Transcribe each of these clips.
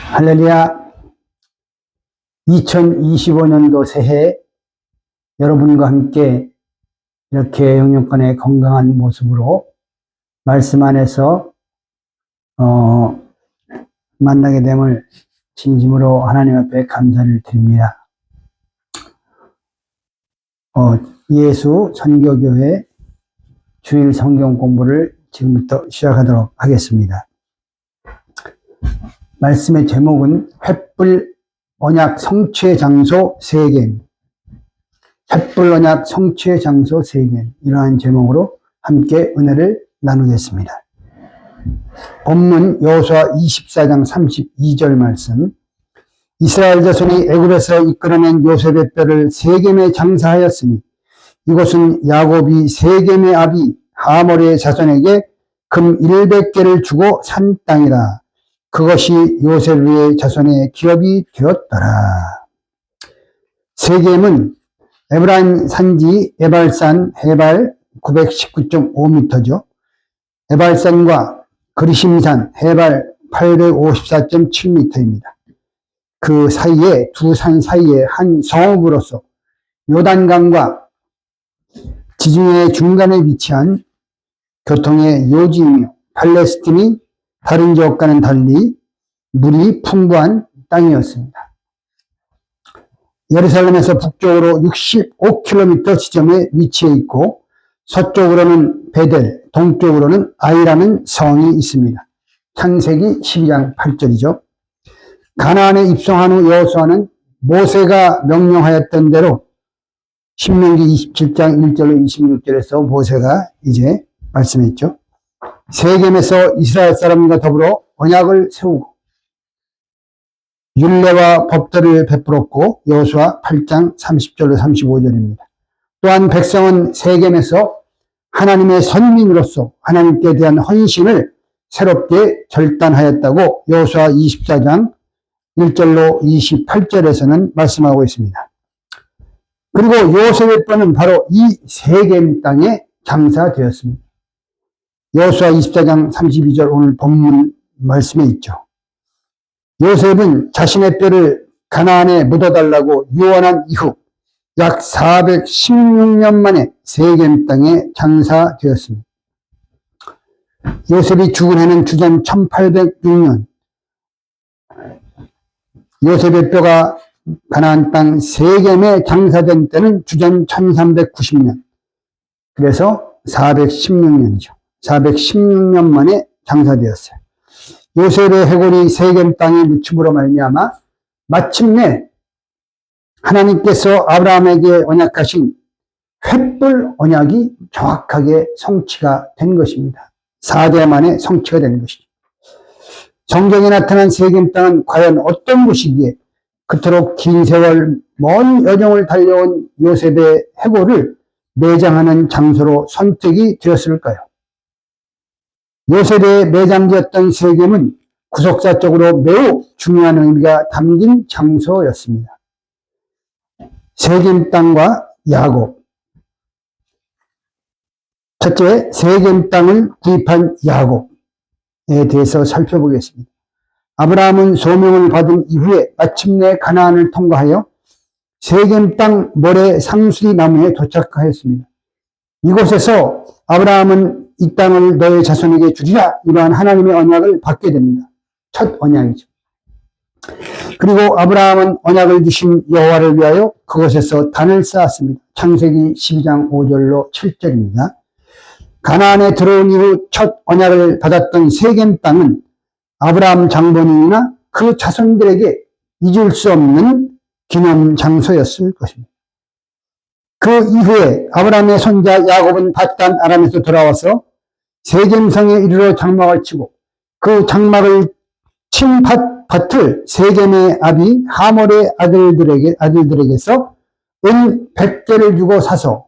할렐루야. 2025년도 새해 여러분과 함께 이렇게 영육간의 건강한 모습으로 말씀 안에서 만나게 됨을 진심으로 하나님 앞에 감사를 드립니다. 예수 선교교회 주일 성경 공부를 지금부터 시작하도록 하겠습니다. 말씀의 제목은 횃불 언약 성취의 장소 세겜. 횃불 언약 성취의 장소 세겜. 이러한 제목으로 함께 은혜를 나누겠습니다. 본문 여호수아 24장 32절 말씀. 이스라엘 자손이 애굽에서 이끌어낸 요셉의 뼈를 세겜에 장사하였으니 이곳은 야곱이 세겜의 아비 하몰의 자손에게 금 100개를 주고 산 땅이라. 그것이 요셉의 자손의 기업이 되었더라. 세겜은 에브라임 산지 에발산 해발 919.5m죠. 에발산과 그리심산 해발 854.7m입니다. 그 사이에 두 산 사이에 한 성읍으로서 요단강과 지중해 중간에 위치한 교통의 요지이며 팔레스틴이 다른 지역과는 달리 물이 풍부한 땅이었습니다. 예루살렘에서 북쪽으로 65km 지점에 위치해 있고 서쪽으로는 베델, 동쪽으로는 아이라는 성이 있습니다. 창세기 12장 8절이죠. 가나안에 입성한 후 여호수아는 모세가 명령하였던 대로 신명기 27장 1절로 26절에서 모세가 이제 말씀했죠. 세겜에서 이스라엘 사람과 더불어 언약을 세우고 율례와 법도를 베풀었고 여호수아 8장 30절로 35절입니다. 또한 백성은 세겜에서 하나님의 선민으로서 하나님께 대한 헌신을 새롭게 결단하였다고 여호수아 24장 1절로 28절에서는 말씀하고 있습니다. 그리고 요셉의 뼈는 바로 이 세겜 땅에 장사되었습니다. 여호수아 24장 32절 오늘 본문 말씀에 있죠. 요셉은 자신의 뼈를 가나안에 묻어달라고 유언한 이후 약 416년 만에 세겜 땅에 장사되었습니다. 요셉이 죽은 해는 주전 1806년, 요셉의 뼈가 가나안 땅 세겜에 장사된 때는 주전 1390년, 그래서 416년이죠. 416년 만에 장사되었어요. 요셉의 해골이 세겜 땅에 묻힘으로 말미암아 마침내 하나님께서 아브라함에게 언약하신 횃불 언약이 정확하게 성취가 된 것입니다. 4대 만에 성취가 된 것이죠. 성경에 나타난 세겜 땅은 과연 어떤 곳이기에 그토록 긴 세월 먼 여정을 달려온 요셉의 해골을 매장하는 장소로 선택이 되었을까요? 요셉의 매장지였던 세겜은 구속사적으로 매우 중요한 의미가 담긴 장소였습니다. 세겜 땅과 야곱. 첫째, 세겜 땅을 구입한 야곱에 대해서 살펴보겠습니다. 아브라함은 소명을 받은 이후에 마침내 가나안을 통과하여 세겜 땅 모래 상수리 나무에 도착하였습니다. 이곳에서 아브라함은 이 땅을 너의 자손에게 주리라 이러한 하나님의 언약을 받게 됩니다. 첫 언약이죠. 그리고 아브라함은 언약을 주신 여호와를 위하여 그곳에서 단을 쌓았습니다. 창세기 12장 5절로 7절입니다. 가나안에 들어온 이후 첫 언약을 받았던 세겜 땅은 아브라함 장본인이나 그 자손들에게 잊을 수 없는 기념 장소였을 것입니다. 그 이후에 아브라함의 손자 야곱은 밧단 아람에서 돌아와서 세겜성에 이르러 장막을 치고 그 장막을 친 밭을 세겜의 아비 하몰의 아들들에게서 은 100개를 주고 사서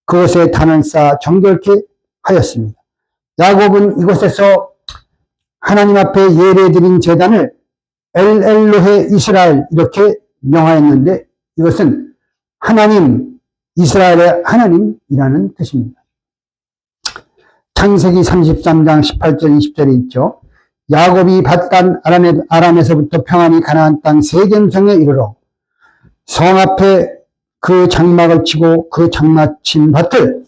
그곳에 단을 쌓아 정결케 하였습니다. 야곱은 이곳에서 하나님 앞에 예배드린 제단을 엘로헤 이스라엘 이렇게 명하였는데 이것은 하나님, 이스라엘의 하나님이라는 뜻입니다. 창세기 33장 18절 20절에 있죠. 야곱이 받단 아람에서부터 평안히 가나안 땅 세겜성에 이르러 성 앞에 그 장막을 치고 그 장막친 밭을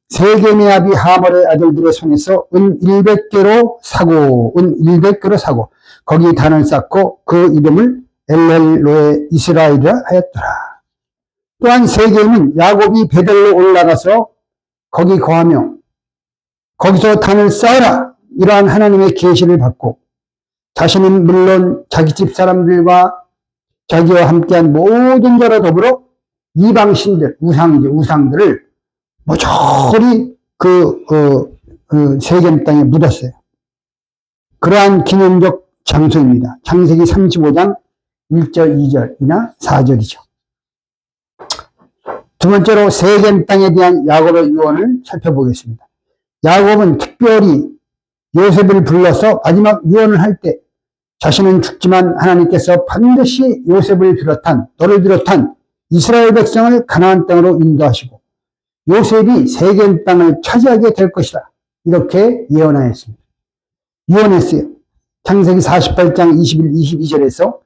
세겜의 아비 하몰의 아들들의 손에서 은 100개로 사고 거기 단을 쌓고 그 이름을 엘렐로에 이스라엘이라 하였더라. 또한 세겜은 야곱이 베델로 올라가서 거기 거하며 거기서 단을 쌓아라 이러한 하나님의 계시를 받고 자신은 물론 자기 집 사람들과 자기와 함께한 모든 자로 더불어 이방신들, 우상들을 모조리 세겜 땅에 묻었어요. 그러한 기념적 장소입니다. 창세기 35장 1절, 2절이나 4절이죠. 두 번째로 세겜 땅에 대한 야곱의 유언을 살펴보겠습니다. 야곱은 특별히 요셉을 불러서 마지막 유언을 할 때 자신은 죽지만 하나님께서 반드시 너를 비롯한 이스라엘 백성을 가나안 땅으로 인도하시고 요셉이 세겜 땅을 차지하게 될 것이다. 이렇게 유언했어요. 창세기 48장 21, 22절에서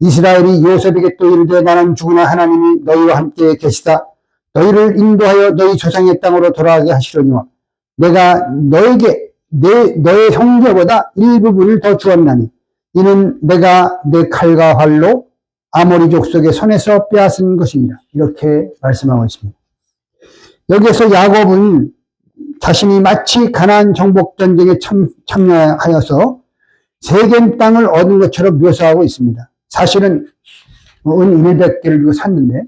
이스라엘이 요셉에게 또 이르되 나는 죽으나 하나님이 너희와 함께 계시다. 너희를 인도하여 너희 조상의 땅으로 돌아가게 하시려니와 내가 너에게 너의 형제보다 일부분을 더 주었나니 이는 내가 내 칼과 활로 아모리 족속의 손에서 빼앗은 것이니라. 이렇게 말씀하고 있습니다. 여기에서 야곱은 자신이 마치 가나안 정복 전쟁에 참여하여서 세겜 땅을 얻은 것처럼 묘사하고 있습니다. 사실은 은 100개를 주고 샀는데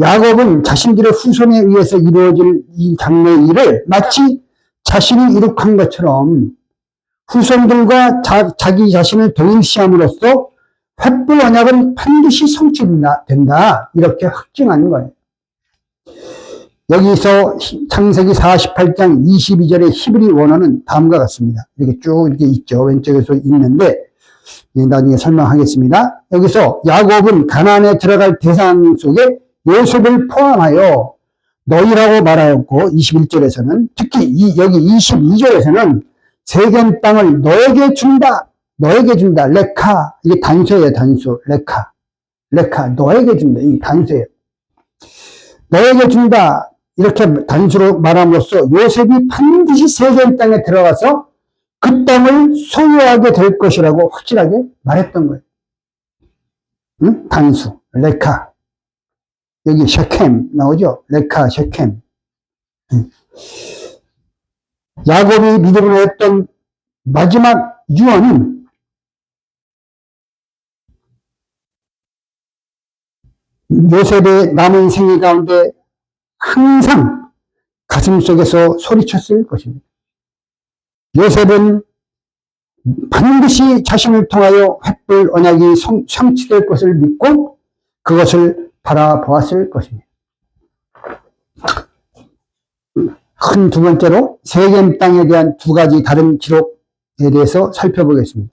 야곱은 자신들의 후손에 의해서 이루어질 이 장래의 일을 마치 자신이 이룩한 것처럼 후손들과 자기 자신을 동일시함으로써 횃불 언약은 반드시 성취된다. 이렇게 확증하는 거예요. 여기서 창세기 48장 22절의 히브리 원어는 다음과 같습니다. 이렇게 쭉 이렇게 있죠. 왼쪽에서 있는데 나중에 설명하겠습니다. 여기서 야곱은 가나안에 들어갈 대상 속에 요셉을 포함하여 너희라고 말하였고 21절에서는 특히 여기 22절에서는 세겜 땅을 너에게 준다. 레카. 이게 단수예요, 단수. 레카. 너에게 준다. 이 단수예요. 너에게 준다. 이렇게 단수로 말함으로써 요셉이 반드시 세겜 땅에 들어가서 그 땅을 소유하게 될 것이라고 확실하게 말했던 거예요. 응? 단수. 레카. 여기 셰켐 나오죠? 레카, 셰켐. 야곱이 믿음으로 했던 마지막 유언은 요셉의 남은 생애 가운데 항상 가슴 속에서 소리쳤을 것입니다. 요셉은 반드시 자신을 통하여 횃불 언약이 성취될 것을 믿고 그것을 바라보았을 것입니다. 큰 두 번째로 세겜 땅에 대한 두 가지 다른 기록에 대해서 살펴보겠습니다.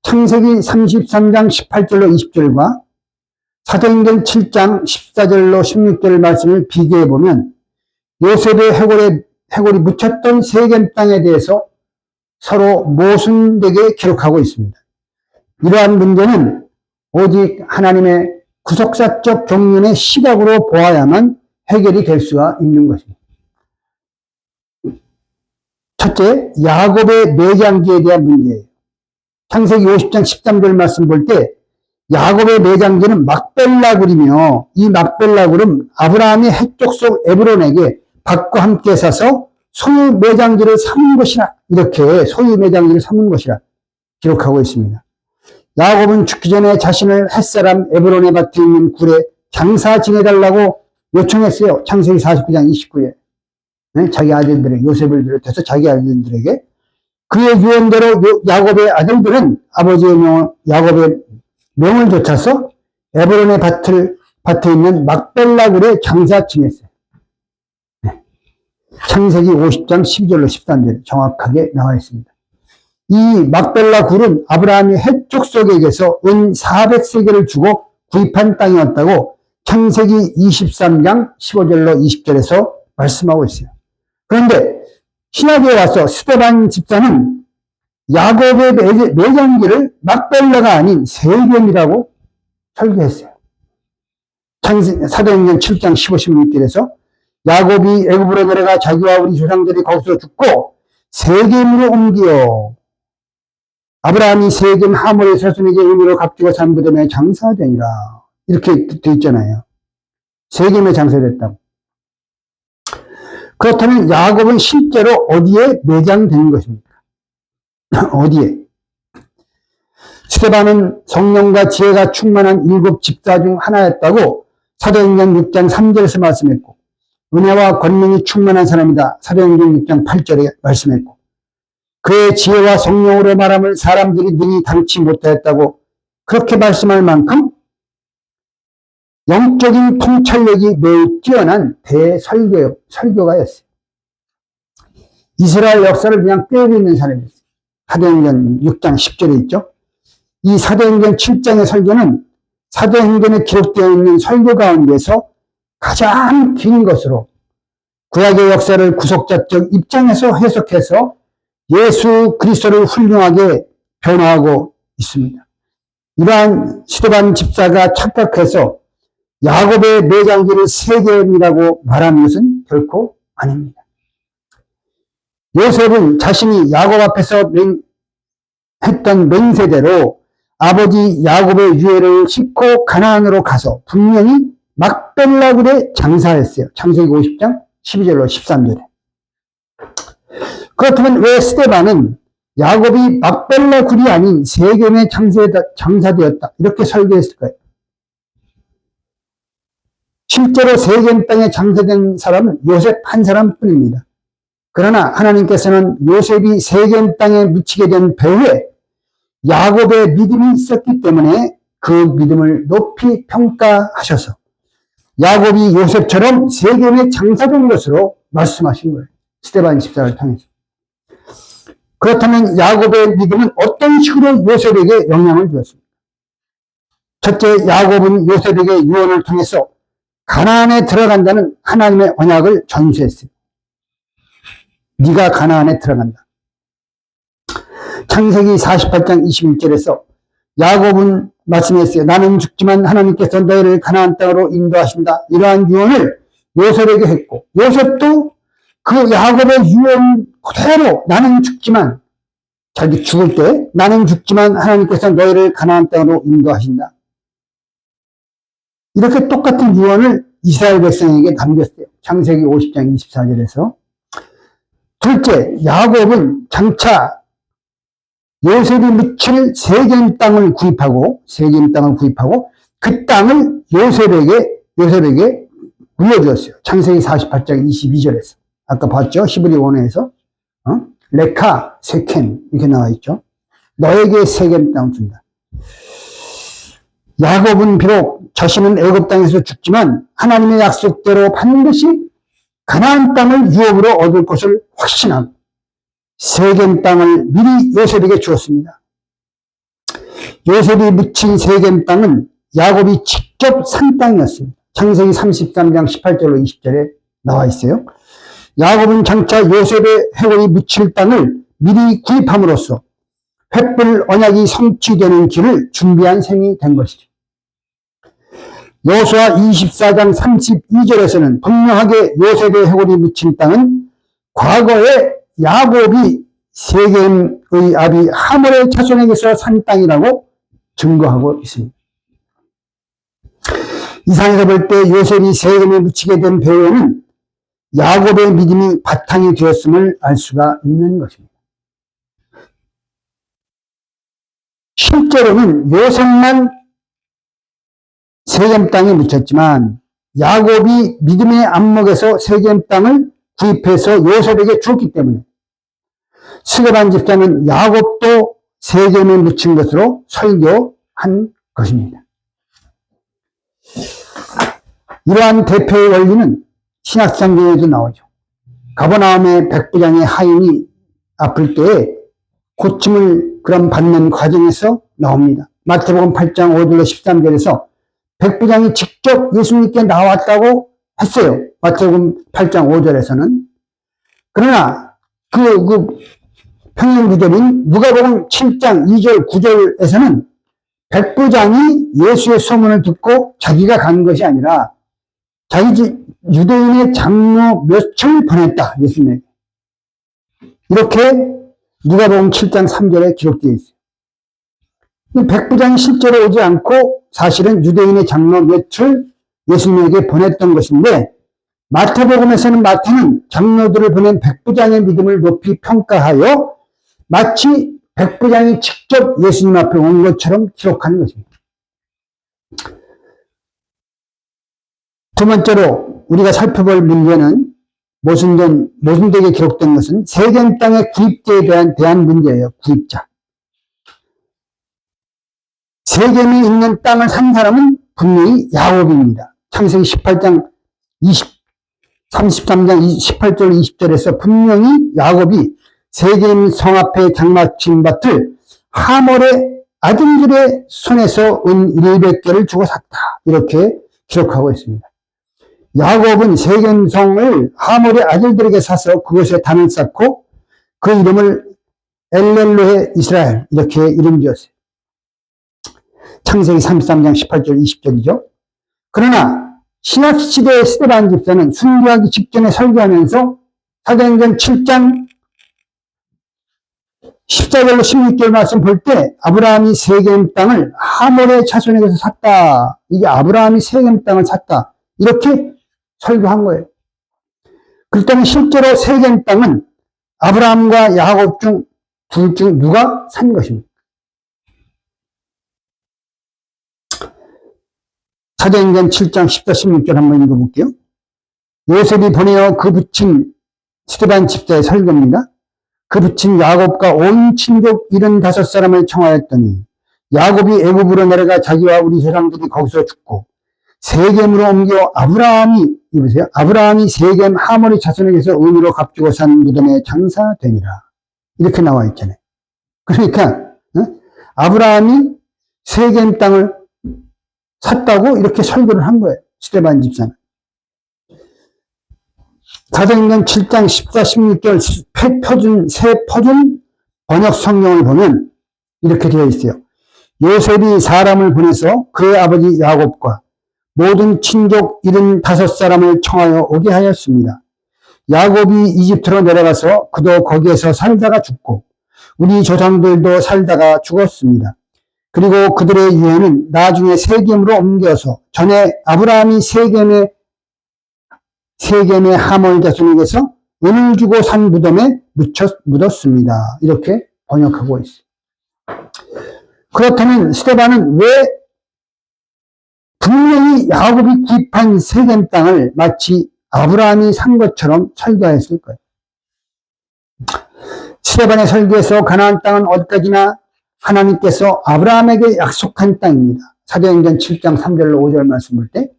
창세기 33장 18절로 20절과 사도행전 7장 14절로 16절 말씀을 비교해보면 요셉의 해골이 묻혔던 세겜 땅에 대해서 서로 모순되게 기록하고 있습니다. 이러한 문제는 오직 하나님의 구속사적 경륜의 시각으로 보아야만 해결이 될 수가 있는 것입니다. 첫째, 야곱의 매장지에 대한 문제예요. 창세기 50장 13절 말씀 볼 때 야곱의 매장지는 막벨라굴이며 이 막벨라굴은 아브라함이 헷족속 에브론에게 밭과 함께 사서 소유 매장지를 삼은 것이라 이렇게 소유 매장지를 삼은 것이라 기록하고 있습니다. 야곱은 죽기 전에 자신을 햇사람 에브론의 밭에 있는 굴에 장사 지내달라고 요청했어요. 창세기 49장 29에 자기 아들들에게 요셉을 비롯해서 자기 아들들에게 그의 유언대로 야곱의 아들들은 아버지의 야곱의 명을 좇아서 에브론의 밭에 있는 막벨라굴에 장사 지냈어요. 창세기 50장 12절로 13절 정확하게 나와 있습니다. 이 막벨라 굴은 아브라함이 헷족속에게서 은 400세겔을 주고 구입한 땅이었다고 창세기 23장 15절로 20절에서 말씀하고 있어요. 그런데 신약에 와서 스데반 집사는 야곱의 매장기를 막벨라가 아닌 세겜이라고 설교했어요. 사도행전 7장 15, 16절에서 야곱이 애굽으로 내려가 자기와 우리 조상들이 거기서 죽고 세겜으로 옮겨 아브라함이 세겜 하몰의 자손에게 의무로 값주고 산 무덤에 장사되니라. 이렇게 되어 있잖아요. 세겜에 장사됐다고. 그렇다면 야곱은 실제로 어디에 매장된 것입니까? 어디에? 스데반은 성령과 지혜가 충만한 7 집사 중 하나였다고 사도행전 6장 3절에서 말씀했고, 은혜와 권능이 충만한 사람이다. 사도행전 6장 8절에 말씀했고, 그의 지혜와 성령으로 말함을 사람들이 능히 당치 못하였다고 그렇게 말씀할 만큼 영적인 통찰력이 매우 뛰어난 대설교가였어요. 이스라엘 역사를 그냥 꿰고 있는 사람이었어요. 사도행전 6장 10절에 있죠. 이 사도행전 7장의 설교는 사도행전에 기록되어 있는 설교 가운데서 가장 긴 것으로 구약의 역사를 구속자적 입장에서 해석해서 예수 그리스도를 훌륭하게 변화하고 있습니다. 이러한 스데반 집사가 착각해서 야곱의 매장기를 세겜이라고 말하는 것은 결코 아닙니다. 요셉은 자신이 야곱 앞에서 했던 맹세대로 아버지 야곱의 유해를 싣고 가나안으로 가서 분명히 막벨라 굴에 장사했어요. 창세기 50장 12절로 13절에. 그렇다면 왜 스데반은 야곱이 막벨라 굴이 아닌 세겜에 장사되었다 이렇게 설교했을까요? 실제로 세겜 땅에 장사된 사람은 요셉 한 사람뿐입니다. 그러나 하나님께서는 요셉이 세겜 땅에 묻히게 된 배후에 야곱의 믿음이 있었기 때문에 그 믿음을 높이 평가하셔서 야곱이 요셉처럼 세겜에 장사된 것으로 말씀하신 거예요. 스데반 집사를 통해서. 그렇다면 야곱의 믿음은 어떤 식으로 요셉에게 영향을 주었습니까? 첫째, 야곱은 요셉에게 유언을 통해서 가나안에 들어간다는 하나님의 언약을 전수했어요. 네가 가나안에 들어간다. 창세기 48장 21절에서 야곱은 말씀했어요. 나는 죽지만 하나님께서 너희를 가나안 땅으로 인도하신다. 이러한 유언을 요셉에게 했고, 요셉도 그 야곱의 유언 그대로 나는 죽지만, 자기 죽을 때 나는 죽지만 하나님께서 너희를 가나안 땅으로 인도하신다. 이렇게 똑같은 유언을 이스라엘 백성에게 남겼어요. 창세기 50장 24절에서. 둘째, 야곱은 장차 요셉이 묻힐 세겜 땅을 구입하고 그 땅을 요셉에게 물려주었어요. 창세기 48장 22절에서. 아까 봤죠? 히브리 원어에서. 레카, 세겜 이렇게 나와 있죠. 너에게 세겜 땅을 준다. 야곱은 비록 자신은 애굽 땅에서 죽지만 하나님의 약속대로 반드시 가나안 땅을 유업으로 얻을 것을 확신하고 세겜 땅을 미리 요셉에게 주었습니다. 요셉이 묻힌 세겜 땅은 야곱이 직접 산 땅이었습니다. 창세기 33장 18절로 20절에 나와 있어요. 야곱은 장차 요셉의 해골이 묻힐 땅을 미리 구입함으로써 횃불 언약이 성취되는 길을 준비한 셈이 된 것이죠. 여호수아 24장 32절에서는 분명하게 요셉의 해골이 묻힌 땅은 과거에 야곱이 세겜의 아비 하몰의 자손에게서 산 땅이라고 증거하고 있습니다. 이상에서 볼 때 요셉이 세겜에 묻히게 된 배후에는 야곱의 믿음이 바탕이 되었음을 알 수가 있는 것입니다. 실제로는 요셉만 세겜 땅에 묻혔지만 야곱이 믿음의 안목에서 세겜 땅을 구입해서 요셉에게 줬기 때문에 스데반 집사는 야곱도 세겜에 묻힌 것으로 설교한 것입니다. 이러한 대표의 원리는 신약성경에도 나오죠. 가버나움의 백부장의 하인이 아플 때에 고침을 그런 받는 과정에서 나옵니다. 마태복음 8장 5절로 13절에서 백부장이 직접 예수님께 나왔다고 했어요. 마태복음 8장 5절에서는. 그러나 그 평행 구절인 누가복음 7장 2절 9절에서는 백부장이 예수의 소문을 듣고 자기가 간 것이 아니라 자기 집 유대인의 장로 몇을 보냈다. 예수님에게. 이렇게 누가복음 7장 3절에 기록되어 있어요. 백부장이 실제로 오지 않고 사실은 유대인의 장로 몇을 예수님에게 보냈던 것인데, 마태복음에서는 마태는 장로들을 보낸 백부장의 믿음을 높이 평가하여 마치 백부장이 직접 예수님 앞에 온 것처럼 기록하는 것입니다. 두 번째로 우리가 살펴볼 문제는 모순되게 기록된 것은 세겜 땅의 구입자에 대한 문제예요. 구입자. 세겜이 있는 땅을 산 사람은 분명히 야곱입니다. 창세기 18장 33장 18절 20절에서 분명히 야곱이 세겜 성 앞에 장마친 밭을 하몰의 아들들의 손에서 은 100개를 주고 샀다. 이렇게 기록하고 있습니다. 야곱은 세겜 성을 하몰의 아들들에게 사서 그곳에 단을 쌓고 그 이름을 엘렐로헤 이스라엘 이렇게 이름 지었어요. 창세기 33장 18절 20절이죠. 그러나 신약시대의 스데반 집사는 순교하기 직전에 설교하면서 사도행전 7장 14절로 16절 말씀 볼 때 아브라함이 세겜 땅을 하몰의 자손에게서 샀다. 이게 아브라함이 세겜 땅을 샀다. 이렇게 설교한 거예요. 그렇다면 실제로 세겜 땅은 아브라함과 야곱 둘 중 누가 산 것입니까? 사도행전 7장 14, 16절 한번 읽어볼게요. 요셉이 보내어 그 붙인 스데반 집사의 설교입니다. 그 붙인 야곱과 온 친족 75사람을 청하였더니 야곱이 애굽으로 내려가 자기와 우리 조상들이 거기서 죽고 세겜으로 옮겨 아브라함이 세겜 하몰의 자손에게서 은으로 값주고 산 무덤에 장사되니라. 이렇게 나와 있잖아요. 그러니까 아브라함이 세겜 땅을 샀다고 이렇게 설교를 한 거예요. 스데반 집사는. 사도행전 7장 14, 16절 새 표준 번역 성경을 보면 이렇게 되어 있어요. 요셉이 사람을 보내서 그의 아버지 야곱과 모든 친족 75사람을 청하여 오게 하였습니다. 야곱이 이집트로 내려가서 그도 거기에서 살다가 죽고 우리 조상들도 살다가 죽었습니다. 그리고 그들의 유해는 나중에 세겜으로 옮겨서 전에 아브라함이 세겜의 하몰 자손에게서 은을 주고 산 무덤에 묻었습니다. 이렇게 번역하고 있어요. 그렇다면 스데반은 왜 분명히 야곱이 구입한 세겜 땅을 마치 아브라함이 산 것처럼 설교했을까요? 스데반의 설교에서 가나안 땅은 어디까지나 하나님께서 아브라함에게 약속한 땅입니다. 사도행전 7장 3절로 5절 말씀 볼 때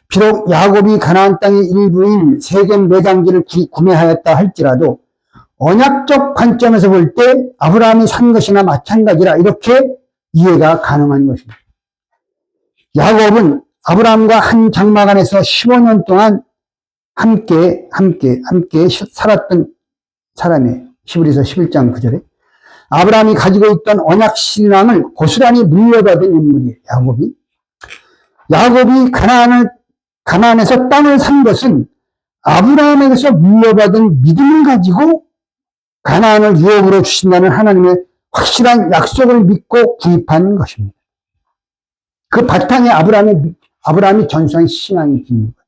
비록 야곱이 가나안 땅의 일부인 세겜 매장지를 구매하였다 할지라도 언약적 관점에서 볼 때 아브라함이 산 것이나 마찬가지라 이렇게 이해가 가능한 것입니다. 야곱은 아브라함과 한 장막 안에서 15년 동안 함께 살았던 사람이에요. 히브리서 11장 9절에 아브라함이 가지고 있던 언약 신앙을 고스란히 물려받은 인물이에요. 야곱이 가나안에서 땅을 산 것은 아브라함에게서 물려받은 믿음을 가지고 가나안을 유업으로 주신다는 하나님의 확실한 약속을 믿고 구입한 것입니다. 그 바탕에 아브라함이 전수한 신앙이 있는 거예요.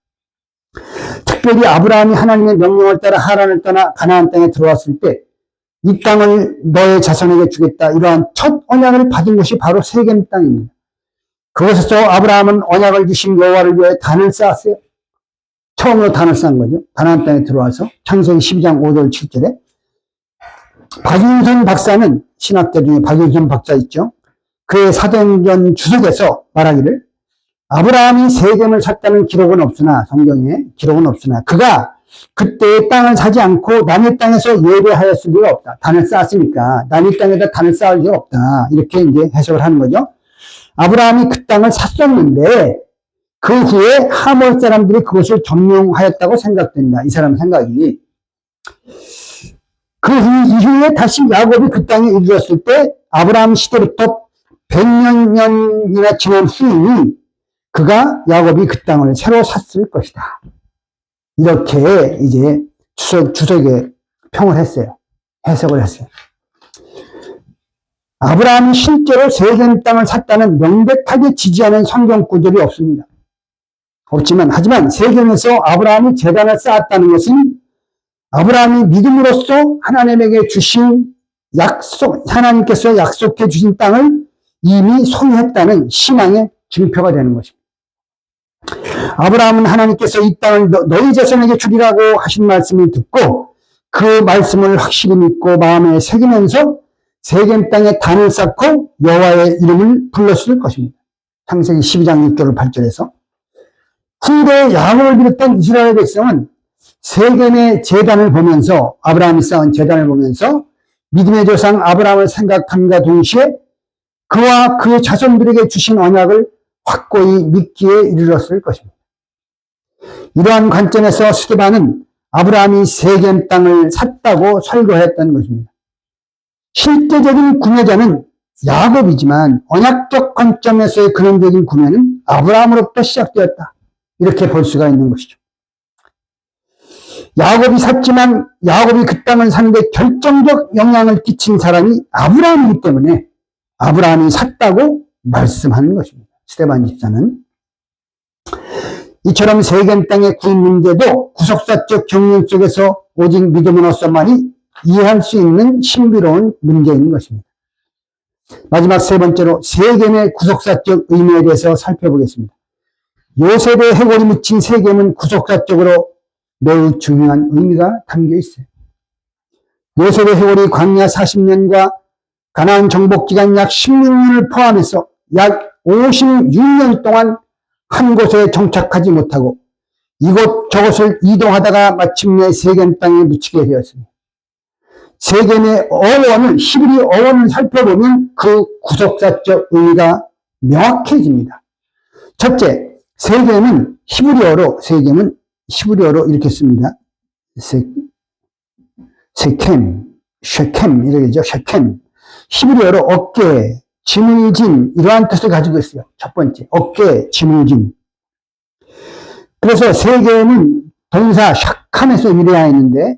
특별히 아브라함이 하나님의 명령을 따라 하란을 떠나 가나안 땅에 들어왔을 때 이 땅을 너의 자손에게 주겠다. 이러한 첫 언약을 받은 곳이 바로 세겜 땅입니다. 그곳에서 아브라함은 언약을 주신 여호와를 위해 단을 쌓았어요. 처음으로 단을 쌓은 거죠. 가나안 땅에 들어와서 창세기 12장 5절 7절에 박윤선 박사는 신학자 중에 박윤선 박사 있죠. 그의 사도행전 주석에서 말하기를 아브라함이 세겜을 샀다는 기록은 없으나 성경에 기록은 없으나 그가 그때의 땅을 사지 않고 남의 땅에서 예배하였을 리가 없다. 단을 쌓았으니까 남의 땅에다 단을 쌓을 리가 없다. 이렇게 이제 해석을 하는 거죠. 아브라함이 그 땅을 샀었는데 그 후에 하몰 사람들이 그것을 점령하였다고 생각된다. 이 사람 생각이. 그 이후에 다시 야곱이 그 땅에 이르렀을 때 아브라함 시대부터 100년이나 지난 후에 그가 야곱이 그 땅을 새로 샀을 것이다. 이렇게 이제 주석에 평을 했어요. 해석을 했어요. 아브라함이 실제로 세겜 땅을 샀다는 명백하게 지지하는 성경 구절이 없습니다. 하지만 세겜에서 아브라함이 제단을 쌓았다는 것은 아브라함이 믿음으로써 하나님에게 주신 하나님께서 약속해 주신 땅을 이미 소유했다는 신앙의 증표가 되는 것입니다. 아브라함은 하나님께서 이 땅을 너희 자손에게 주리라고 하신 말씀을 듣고 그 말씀을 확실히 믿고 마음에 새기면서 세겜 땅에 단을 쌓고 여호와의 이름을 불렀을 것입니다. 창세기 12장 6절 8절에서 후대 야곱을 비롯한 이스라엘 백성은 세겜의 제단을 보면서 아브라함이 쌓은 제단을 보면서 믿음의 조상 아브라함을 생각함과 동시에 그와 그 자손들에게 주신 언약을 확고히 믿기에 이르렀을 것입니다. 이러한 관점에서 스데반은 아브라함이 세겜 땅을 샀다고 설교했던 것입니다. 실제적인 구매자는 야곱이지만 언약적 관점에서의 근원적인 구매는 아브라함으로부터 시작되었다. 이렇게 볼 수가 있는 것이죠. 야곱이 샀지만 야곱이 그 땅을 사는데 결정적 영향을 끼친 사람이 아브라함이기 때문에 아브라함이 샀다고 말씀하는 것입니다. 스데반 집사는. 이처럼 세겜 땅의 구입 문제도 구속사적 경륜 속에서 오직 믿음으로서만이 이해할 수 있는 신비로운 문제인 것입니다. 마지막 세 번째로 세겜의 구속사적 의미에 대해서 살펴보겠습니다. 요셉의 해골이 묻힌 세겜은 구속사적으로 매우 중요한 의미가 담겨 있어요. 요셉의 해골이 광야 40년과 가나안 정복 기간 약 16년을 포함해서 약 56년 동안 한 곳에 정착하지 못하고 이곳 저곳을 이동하다가 마침내 세겜 땅에 묻히게 되었습니다. 세겜의 어원을, 히브리 어원을 살펴보면 그 구속사적 의미가 명확해집니다. 첫째, 세겜은 히브리어로 이렇게 씁니다. 세켐, 이렇게죠. 쉐켐. 히브리어로 어깨, 짐을 진, 이러한 뜻을 가지고 있어요. 첫 번째, 어깨, 짐을 진. 그래서 세겜은 동사 샤캄에서 유래하였는데,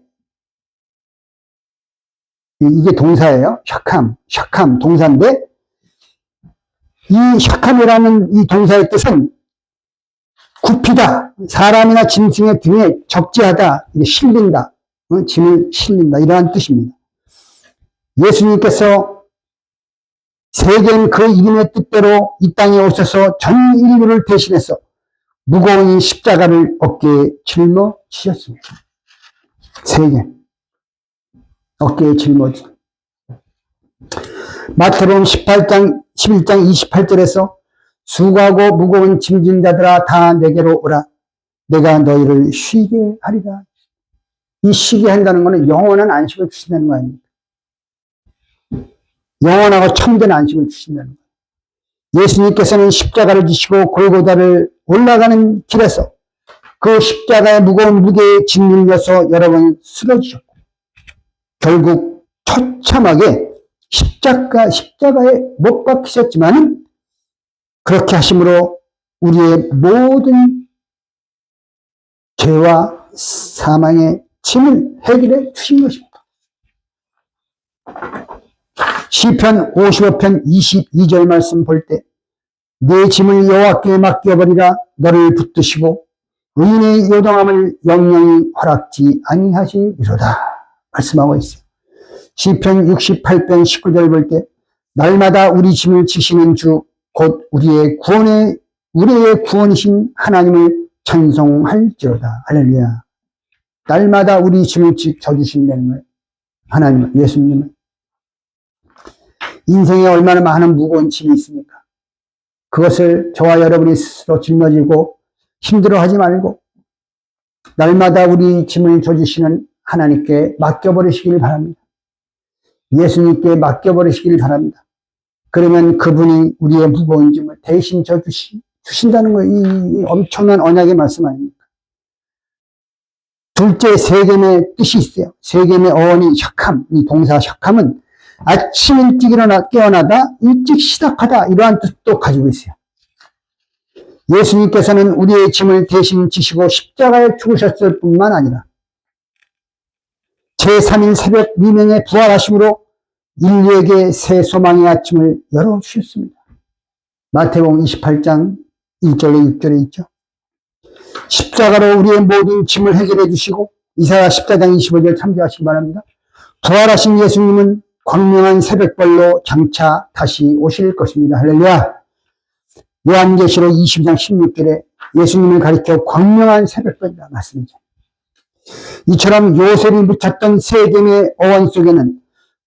이게 동사예요. 샤캄, 동사인데, 이 샤캄이라는 이 동사의 뜻은 굽히다, 사람이나 짐승의 등에 적재하다, 실린다, 짐을 실린다, 이러한 뜻입니다. 예수님께서 세겜 그 이름의 뜻대로 이 땅에 오셔서 전 인류를 대신해서 무거운 십자가를 어깨에 짊어지셨습니다. 세겜, 어깨에 짊어지. 마태복음 11장 28절에서 수고하고 무거운 짐진 자들아 다 내게로 오라. 내가 너희를 쉬게 하리라. 이 쉬게 한다는 것은 영원한 안식을 주신다는 거 아닙니까? 영원하고 참된 안식을 주신다는 거예요. 예수님께서는 십자가를 지시고 골고다를 올라가는 길에서 그 십자가의 무거운 무게에 짓눌려서 여러 번 쓰러지셨고 결국 처참하게 십자가에 못 박히셨지만은 그렇게 하심으로 우리의 모든 죄와 사망의 짐을 해결해 주신 것입니다. 시편 55편 22절 말씀 볼 때 내 짐을 여호와께 맡겨버리라. 너를 붙드시고 의인의 요동함을 영영히 허락지 아니하시리로다 말씀하고 있어요. 시편 68편 19절 볼 때 날마다 우리 짐을 지시는 주 곧 우리의 구원이신 하나님을 찬송할지로다. 할렐루야. 날마다 우리 짐을 져주신다는 거예요. 하나님, 예수님은. 인생에 얼마나 많은 무거운 짐이 있습니까? 그것을 저와 여러분이 스스로 짊어지고 힘들어하지 말고 날마다 우리 짐을 져주시는 하나님께 맡겨버리시길 바랍니다. 예수님께 맡겨버리시길 바랍니다. 그러면 그분이 우리의 무거운 짐을 대신 져주신다는 거예요. 이 엄청난 언약의 말씀 아닙니까? 둘째 세겜의 뜻이 있어요. 세겜의 어원이 샥함, 이 동사 샥함은 아침 일찍 깨어나다 일찍 시작하다 이러한 뜻도 가지고 있어요. 예수님께서는 우리의 짐을 대신 지시고 십자가에 죽으셨을 뿐만 아니라 제3일 새벽 미명에 부활하심으로 인류에게 새 소망의 아침을 열어주셨습니다. 마태복음 28장 1절에 6절에 있죠. 십자가로 우리의 모든 짐을 해결해 주시고 이사야 14장 25절 참조하시기 바랍니다. 부활하신 예수님은 광명한 새벽별로 장차 다시 오실 것입니다. 할렐루야. 요한계시록 20장 16절에 예수님을 가리켜 광명한 새벽별이라 말씀이죠. 이처럼 요셉이 묻혔던 세겜의 어원 속에는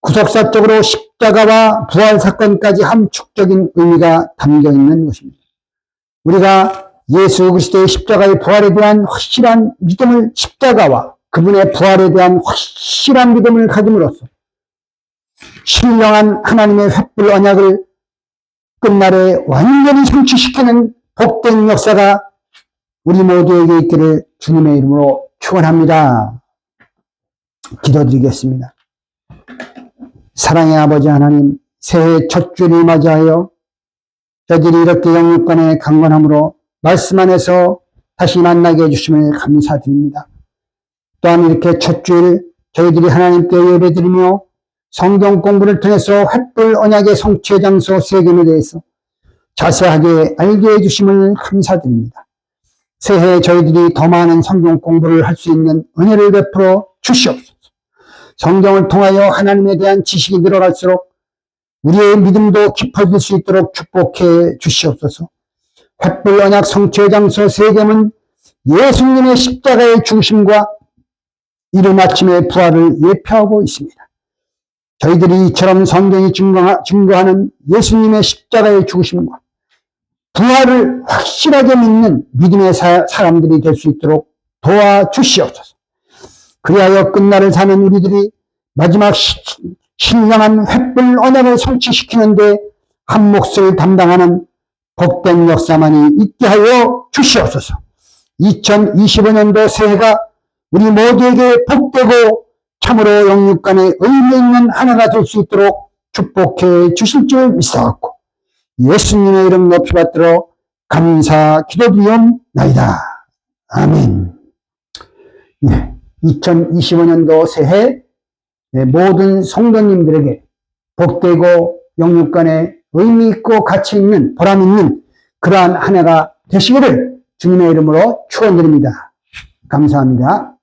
구속사적으로 십자가와 부활 사건까지 함축적인 의미가 담겨 있는 것입니다. 우리가 예수 그리스도의 십자가의 부활에 대한 확실한 믿음을, 십자가와 그분의 부활에 대한 확실한 믿음을 가짐으로써 신령한 하나님의 횃불 언약을 끝날에 완전히 성취시키는 복된 역사가 우리 모두에게 있기를 주님의 이름으로 축원합니다. 기도드리겠습니다. 사랑의 아버지 하나님, 새해 첫 주를 맞이하여 저희들이 이렇게 영육간의 강건함으로 말씀 안에서 다시 만나게 해주심을 감사드립니다. 또한 이렇게 첫 주일 저희들이 하나님께 예배드리며 성경 공부를 통해서 횃불 언약의 성취의 장소 세겜에 대해서 자세하게 알게 해주심을 감사드립니다. 새해 저희들이 더 많은 성경 공부를 할 수 있는 은혜를 베풀어 주시옵소서. 성경을 통하여 하나님에 대한 지식이 늘어갈수록 우리의 믿음도 깊어질 수 있도록 축복해 주시옵소서. 횃불 언약 성취의 장소 세겜은 예수님의 십자가의 죽으심과 이른 아침의 부활을 예표하고 있습니다. 저희들이 이처럼 성경이 증거하는 예수님의 십자가의 죽으심과 부활을 확실하게 믿는 믿음의 사람들이 될 수 있도록 도와주시옵소서. 그리하여 끝날을 사는 우리들이 마지막 신령한 횃불 언약을 성취시키는데 한 몫을 담당하는 복된 역사만이 있게 하여 주시옵소서. 2025년도 새해가 우리 모두에게 복되고 참으로 영육간에 의미 있는 하나가 될 수 있도록 축복해 주실 줄 믿사옵고 예수님의 이름 높이 받들어 감사 기도드리옵나이다. 아멘. 2025년도 새해 모든 성도님들에게 복되고 영육간에 의미 있고 가치 있는 보람 있는 그러한 한 해가 되시기를 주님의 이름으로 축원드립니다. 감사합니다.